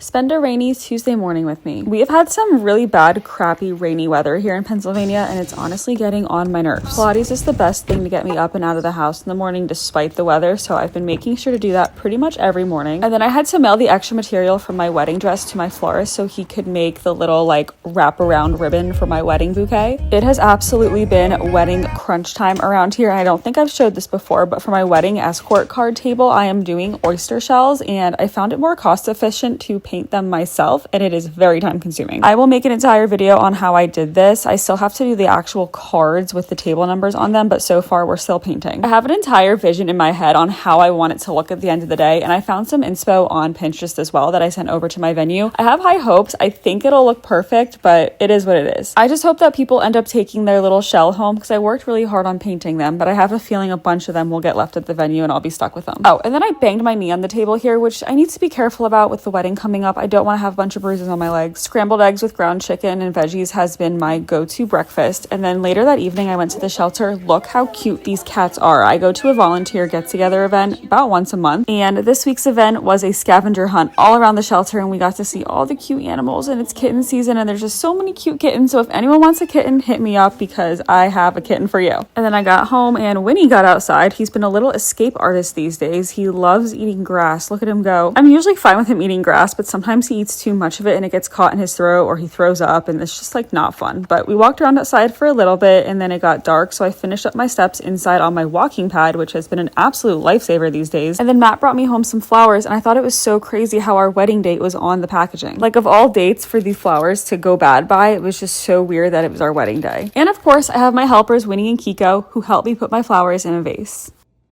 Spend a rainy Tuesday morning with me. We have had some really bad, crappy, rainy weather here in Pennsylvania, and it's honestly getting on my nerves. Pilates is the best thing to get me up and out of the house in the morning despite the weather, so I've been making sure to do that pretty much every morning. And then I had to mail the extra material from my wedding dress to my florist so he could make the little wraparound ribbon for my wedding bouquet. It has absolutely been wedding crunch time around here. I don't think I've showed this before, but for my wedding escort card table, I am doing oyster shells, and I found it more cost efficient to paint them myself, and it is very time consuming. I will make an entire video on how I did this. I still have to do the actual cards with the table numbers on them, but so far we're still painting. I have an entire vision in my head on how I want it to look at the end of the day, and I found some inspo on Pinterest as well that I sent over to my venue. I have high hopes. I think it'll look perfect, but it is what it is. I just hope that people end up taking their little shell home because I worked really hard on painting them, but I have a feeling a bunch of them will get left at the venue and I'll be stuck with them. Oh, and then I banged my knee on the table here, which I need to be careful about with the wedding coming up. I don't want to have a bunch of bruises on my legs. Scrambled eggs with ground chicken and veggies has been my go-to breakfast. And then later that evening, I went to the shelter. Look how cute these cats are. I go to a volunteer get-together event about once a month. And this week's event was a scavenger hunt all around the shelter. And we got to see all the cute animals, and it's kitten season. And there's just so many cute kittens. So if anyone wants a kitten, hit me up because I have a kitten for you. And then I got home and Winnie got outside. He's been a little escape artist these days. He loves eating grass. Look at him go. I'm usually fine with him eating grass, but sometimes he eats too much of it and it gets caught in his throat or he throws up, and it's just not fun. But we walked around outside for a little bit and then it got dark, so I finished up my steps inside on my walking pad, which has been an absolute lifesaver these days. And then Matt brought me home some flowers, and I thought it was so crazy how our wedding date was on the packaging. Of all dates for the flowers to go bad by, it was just so weird that it was our wedding day. And of course, I have my helpers Winnie and Kiko who helped me put my flowers in a vase.